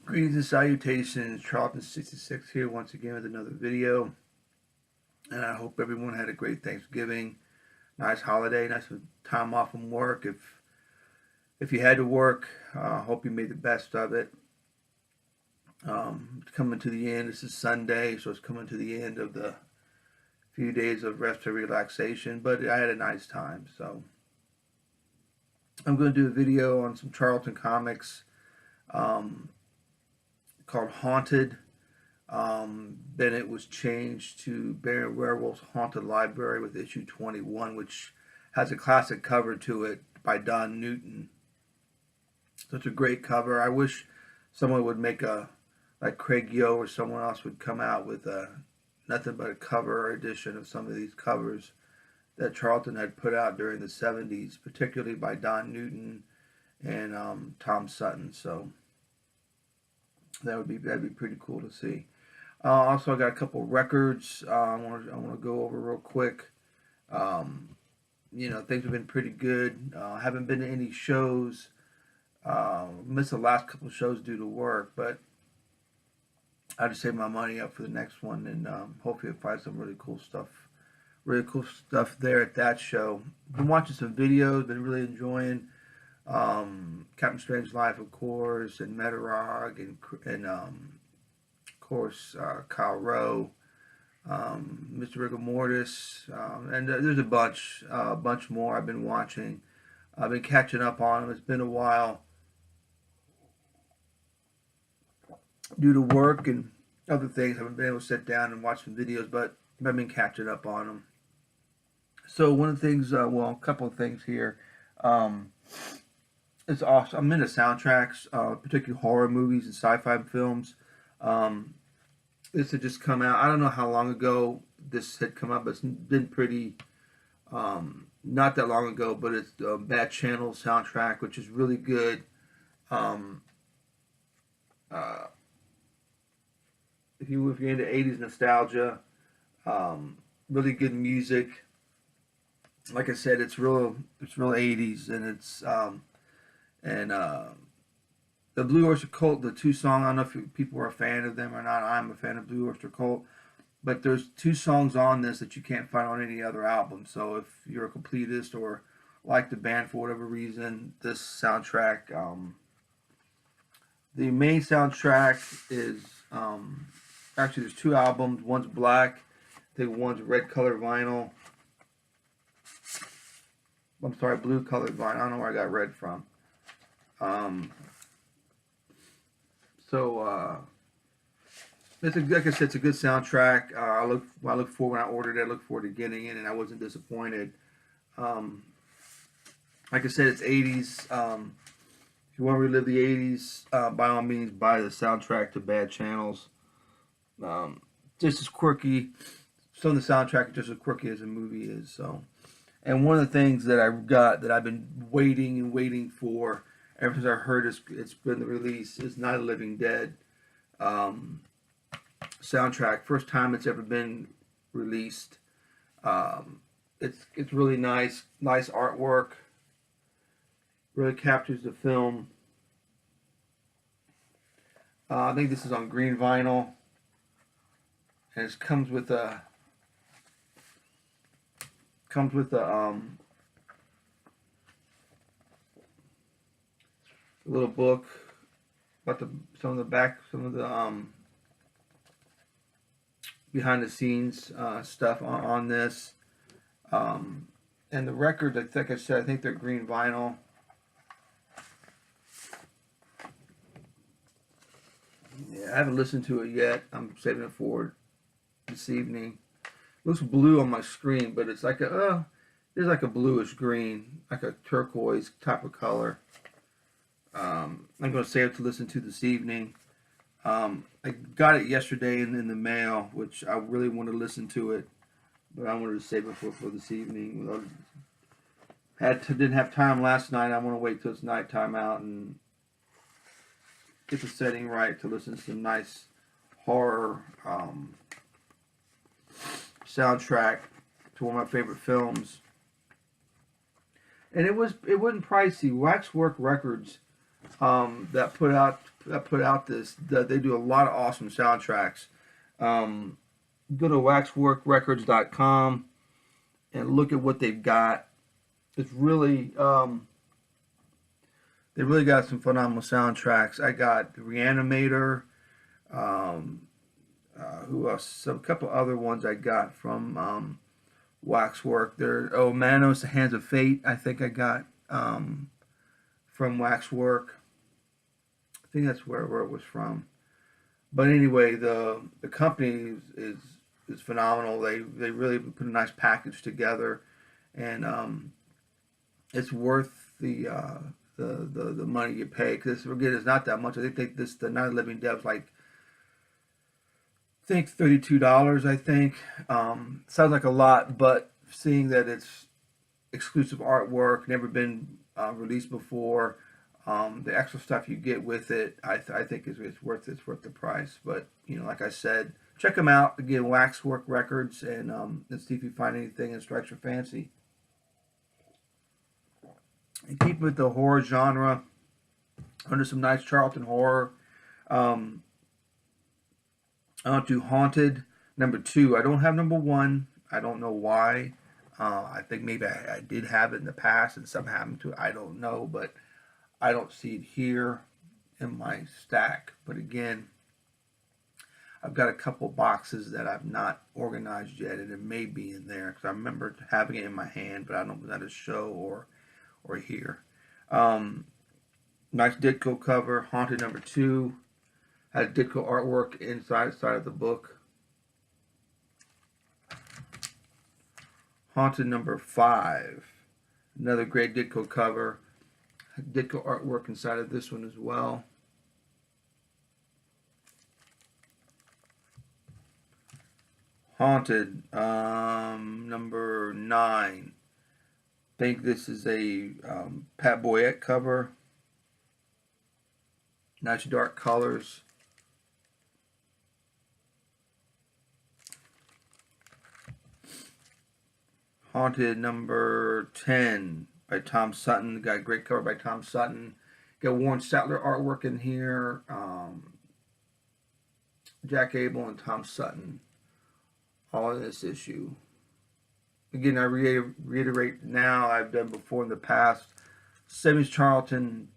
Greetings and salutations, Charlton 66 here once again with another video. And I hope everyone had a great Thanksgiving, nice holiday, nice time off from work. If you had to work, I hope you made the best of it. It's coming to the end. This is Sunday, so it's coming to the end of the few days of rest and relaxation. But I had a nice time, so I'm going to do a video on some Charlton comics. Called Haunted. Then it was changed to Barry Weirwulf's Haunted Library with issue 21, which has a classic cover to it by Don Newton. Such a great cover. I wish someone would make like Craig Yo or someone else would come out with nothing but a cover edition of some of these covers that Charlton had put out during the 70s, particularly by Don Newton and Tom Sutton. So that'd be pretty cool to see. Also, I got a couple records I want to go over real quick. Things have been pretty good. Haven't been to any shows. Missed the last couple shows due to work, but I just save my money up for the next one, and hopefully I'll find some really cool stuff. Really cool stuff there at that show. Been watching some videos. Been really enjoying Captain Strange Life, of course, and Metarog, and of course Kyle Rowe, Mr. Rigor Mortis, and there's a bunch more I've been watching. I've been catching up on them. It's been a while due to work and other things. I haven't been able to sit down and watch some videos, but I've been catching up on them. So one of the things, a couple of things here. It's awesome. I'm into soundtracks, particularly horror movies and sci-fi films. This had just come out. I don't know how long ago this had come out, but it's been pretty, not that long ago. But it's Bad Channel soundtrack, which is really good. If you're into 80s nostalgia, really good music. Like I said, it's real 80s, and it's the Blue Oyster Cult, the two songs, I don't know if people are a fan of them or not. I'm a fan of Blue Oyster Cult, but there's two songs on this that you can't find on any other album. So if you're a completist or like the band for whatever reason, this soundtrack, the main soundtrack is, actually there's two albums. One's black, I think one's red colored vinyl. I'm sorry, blue colored vinyl. I don't know where I got red from. It's like I said, it's a good soundtrack. I look for when I ordered it. I look forward to getting it, and I wasn't disappointed. Like I said, it's 80s. If you want to relive the 80s, by all means, buy the soundtrack to Bad Channels. Just as quirky. Some of the soundtrack is just as quirky as the movie is. So, and one of the things that I got that I've been waiting for ever since I heard it's been the release is Night of the Living Dead soundtrack. First time it's ever been released. It's really nice artwork. Really captures the film. I think this is on green vinyl, and it comes with a little book about some of the behind the scenes stuff on this, and the records. Like I said, I think they're green vinyl. Yeah, I haven't listened to it yet. I'm saving it for this evening. It looks blue on my screen, but it's like there's like a bluish green, like a turquoise type of color. I'm going to save it to listen to this evening. I got it yesterday in the mail, which I really want to listen to it, but I wanted to save it for this evening. Didn't have time last night. I want to wait till it's nighttime out and get the setting right to listen to some nice horror soundtrack to one of my favorite films. And it wasn't pricey. Waxwork Records that put that put out this. They do a lot of awesome soundtracks. Um, Go to waxworkrecords.com and look at what they've got. It's really they really got some phenomenal soundtracks. I got Reanimator. Um, who else? So a couple other ones I got from Waxwork. There, oh, Manos, The Hands of Fate. I think I got from Waxwork. I think that's where it was from. But anyway, the company is phenomenal. They really put a nice package together, and it's worth the money you pay. Because again, it's not that much. I think the Night of the Living Dead's like, I think $32. I think sounds like a lot, but seeing that it's exclusive artwork, never been released before. The extra stuff you get with it, I think it's worth the price. But like I said, check them out again, Waxwork Records, and see if you find anything that strikes your fancy. And keep with the horror genre, under some nice Charlton horror. On to Haunted #2. I don't have #1. I don't know why. I think maybe I did have it in the past and something happened to it. I don't know, but I don't see it here in my stack. But again, I've got a couple boxes that I've not organized yet, and it may be in there because I remember having it in my hand, but I don't know at a show or here. Nice Ditko cover. Haunted #2 had Ditko artwork inside of the book. Haunted #5, another great Ditko cover. Ditko artwork inside of this one as well. Haunted #9. I think this is a Pat Boyette cover. Nice dark colors. Haunted #10 by Tom Sutton. Got a great cover by Tom Sutton. Got Warren Sattler artwork in here. Jack Abel and Tom Sutton, all in this issue. Again, I reiterate now, I've done before in the past. 70s Charlton,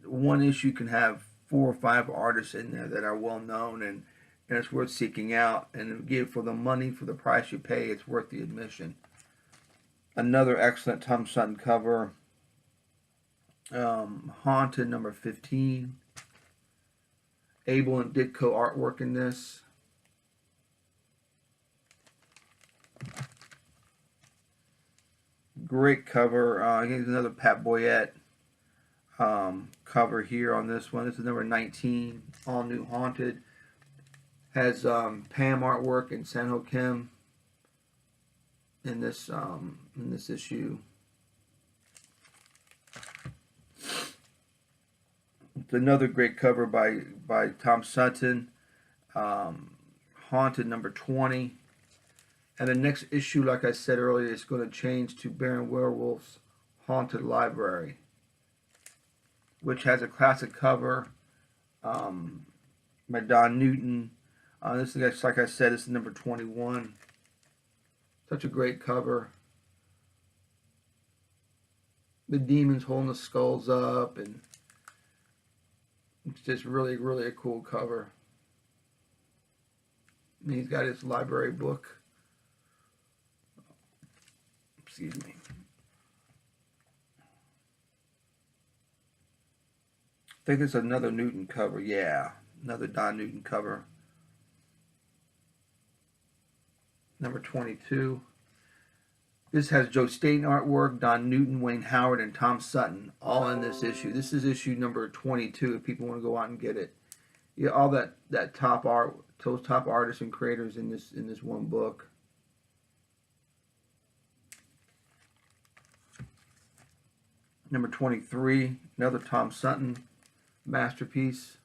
one issue can have 4 or 5 artists in there that are well known, and it's worth seeking out. And again, for the money, for the price you pay, it's worth the admission. Another excellent Tom Sutton cover. Haunted #15. Abel and Ditko artwork in this. Great cover. Here's another Pat Boyette cover here on this one. This is #19. All new Haunted. Has Pam artwork and Sanho Kim in this issue. It's another great cover by Tom Sutton. Haunted #20. And the next issue, like I said earlier, is going to change to Baron Weirwulf's Haunted Library, which has a classic cover by Don Newton. This is, like I said, this is #21. Such a great cover. The demons holding the skulls up, and it's just really, really a cool cover. And he's got his library book. Excuse me. I think there's another Newton cover. Yeah, another Don Newton cover. #22. This has Joe Staten artwork, Don Newton, Wayne Howard, and Tom Sutton, all in this issue. This is issue #22 if people want to go out and get it. Yeah, all that top art, those top artists and creators in this one book. #23, another Tom Sutton masterpiece.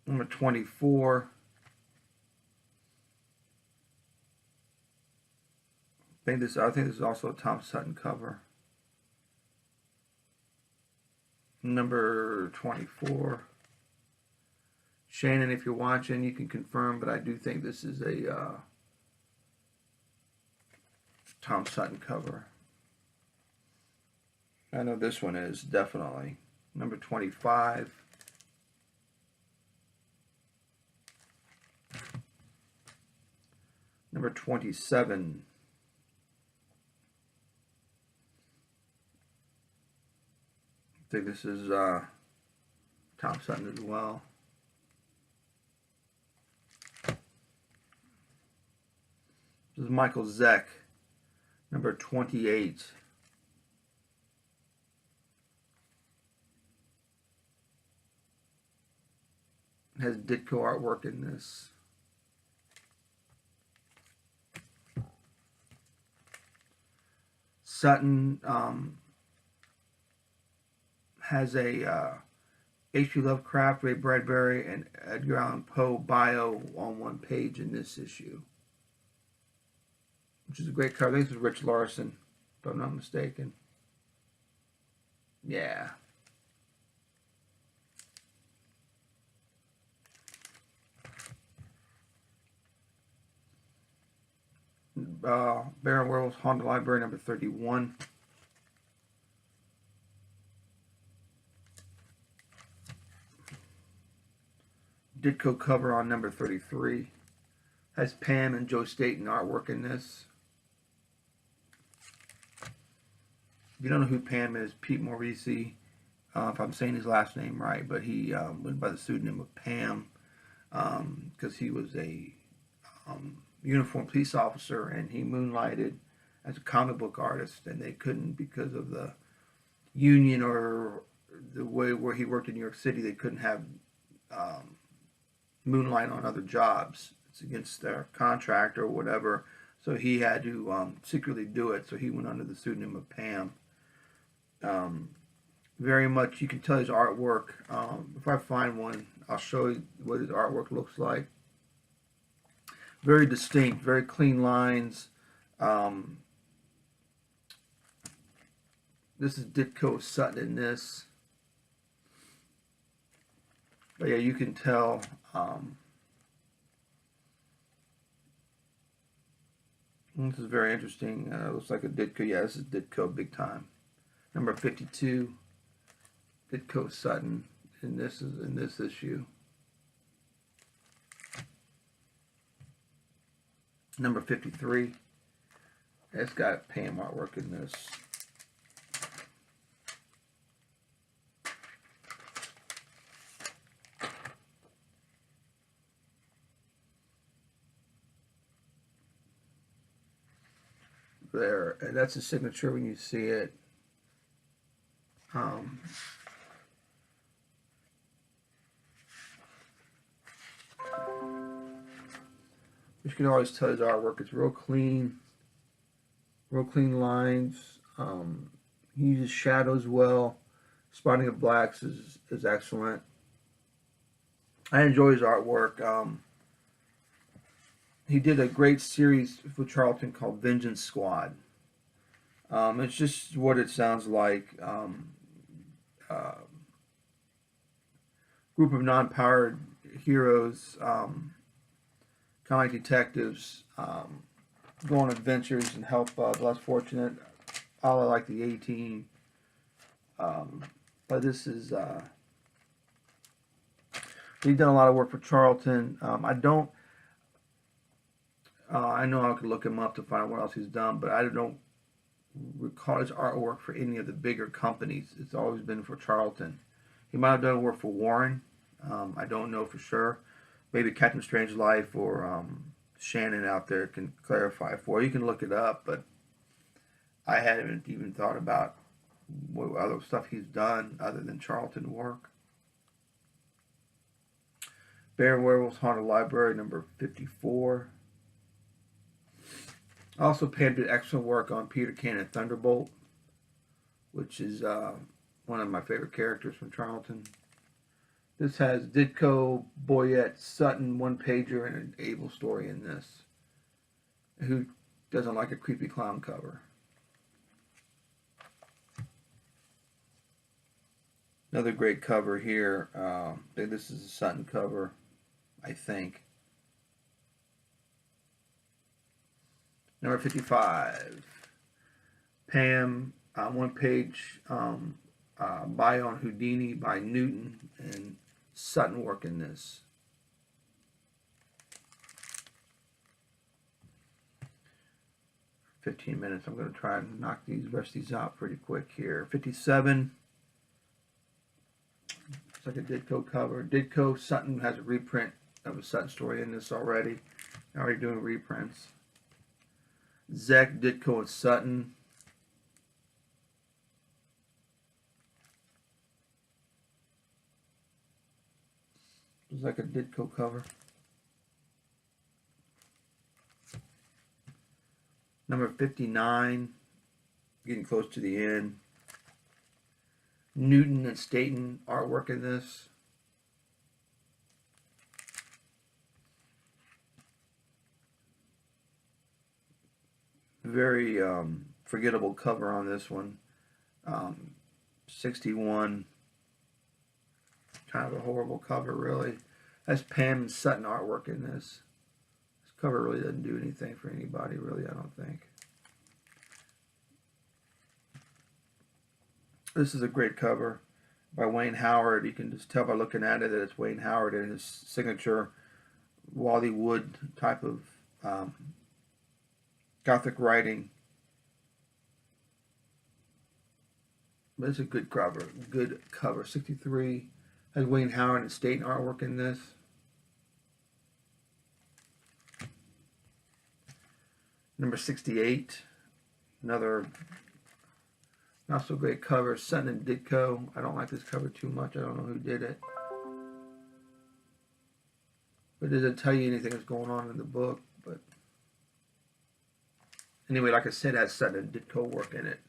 #24. I think this is also a Tom Sutton cover. Number 24. Shannon, if you're watching, you can confirm, but I do think this is a Tom Sutton cover. I know this one is, definitely. Number 25. Number 27. I think this is Tom Sutton as well. This is Michael Zeck, number 28. It has Ditko artwork in this. Sutton has a H.P. Lovecraft, Ray Bradbury, and Edgar Allan Poe bio on one page in this issue, which is a great cover. I think this is Rich Larson, if I'm not mistaken. Yeah. Baron Weirwulf's Haunted Library, number 31. Ditko cover on number 33. Has Pam and Joe Staten artwork in this. If you don't know who Pam is, Pete Morisi, if I'm saying his last name right, but he went by the pseudonym of Pam because he was a uniformed police officer, and he moonlighted as a comic book artist, and they couldn't, because of the union or the way where he worked in New York City, they couldn't have moonlight on other jobs. It's against their contract or whatever, so he had to secretly do it, so he went under the pseudonym of Pam. Very much, you can tell his artwork. If I find one, I'll show you what his artwork looks like. Very distinct, very clean lines. This is Ditko Sutton in this. But yeah, you can tell. This is very interesting. Looks like a Ditko. Yeah, this is Ditko big time. Number 52. Ditko Sutton. And this is in this issue. Number 53. It's got Pam artwork in this. There, and that's a signature when you see it. You can always tell his artwork is real clean lines. He uses shadows well. Spotting of blacks is excellent. I enjoy his artwork. He did a great series for Charlton called Vengeance Squad. It's just what it sounds like. Group of non-powered heroes, kind of like detectives, go on adventures and help the less fortunate. I like the A-Team. But this is, he's done a lot of work for Charlton. I know I could look him up to find out what else he's done, but I don't recall his artwork for any of the bigger companies. It's always been for Charlton. He might have done work for Warren. I don't know for sure. Maybe Captain Strangelove or Shannon out there can clarify for you. You can look it up, but I hadn't even thought about what other stuff he's done other than Charlton work. Baron Weirwulf's Haunted Library, number 54. Also, Pam did excellent work on Peter Cannon Thunderbolt, which is one of my favorite characters from Charlton. This has Ditko, Boyette, Sutton, one-pager, and an Abel story in this. Who doesn't like a creepy clown cover? Another great cover here. This is a Sutton cover, I think. Number 55. Pam, one page bio on Houdini by Newton and Sutton work in this. $15. I'm going to try and knock the rest of these out pretty quick here. 57. It's like a Ditko cover. Ditko, Sutton has a reprint of a Sutton story in this already. They're already doing reprints. Zek, Ditko, and Sutton. It's like a Ditko cover. Number 59, getting close to the end. Newton and Staten artwork in this. Very forgettable cover on this one. 61. Kind of a horrible cover, really. That's Pam and Sutton artwork in this. This cover really doesn't do anything for anybody, really, I don't think. This is a great cover by Wayne Howard. You can just tell by looking at it that it's Wayne Howard and his signature Wally Wood type of Gothic writing. But it's a good cover. Good cover. 63 has Wayne Howard and Staten artwork in this. Number 68, another not so great cover, Sutton and Ditko. I don't like this cover too much. I don't know who did it. But it doesn't tell you anything that's going on in the book. But anyway, like I said, it has Sutton and Ditko work in it.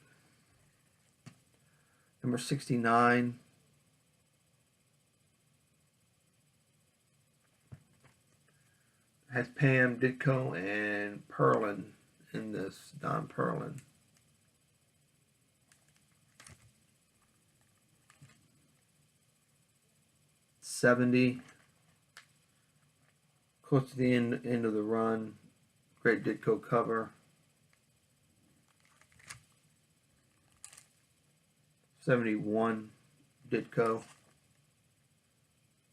Number 69. Has Pam, Ditko, and Perlin in this, Don Perlin. $70. Close to the end of the run. Great Ditko cover. 71. Ditko.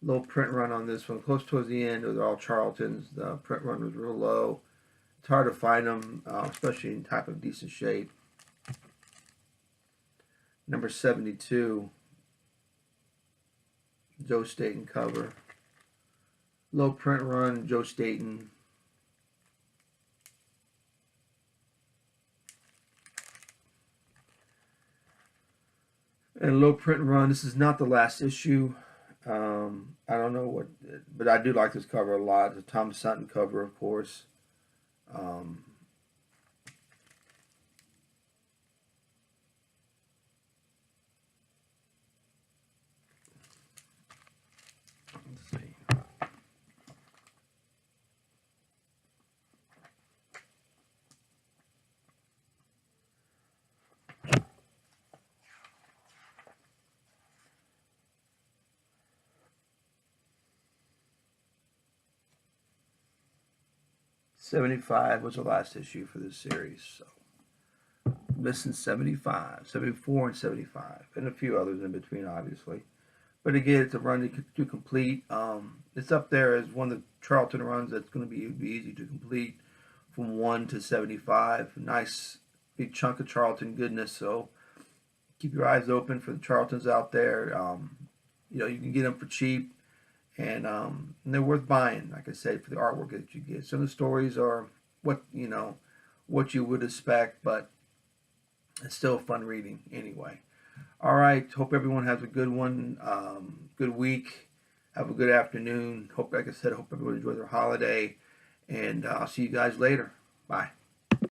Low print run on this one. Close towards the end, they're all Charltons. The print run was real low. It's hard to find them, especially in type of decent shape. Number 72. Joe Staten cover. Low print run, Joe Staten. And low print run. This is not the last issue. I don't know what, but I do like this cover a lot. It's a Tom Sutton cover, of course. Let's see. '75 was the last issue for this series, so missing 75, 74, and 75, and a few others in between, obviously. But again, it's a run to complete. It's up there as one of the Charlton runs that's going to be easy to complete, from 1 to 75. Nice big chunk of Charlton goodness. So keep your eyes open for the Charltons out there. You know, you can get them for cheap. And they're worth buying, like I said, for the artwork that you get. Some of the stories are what you would expect, but it's still fun reading anyway. All right, hope everyone has a good one, good week. Have a good afternoon. Hope, like I said, hope everyone enjoys their holiday, and I'll see you guys later. Bye.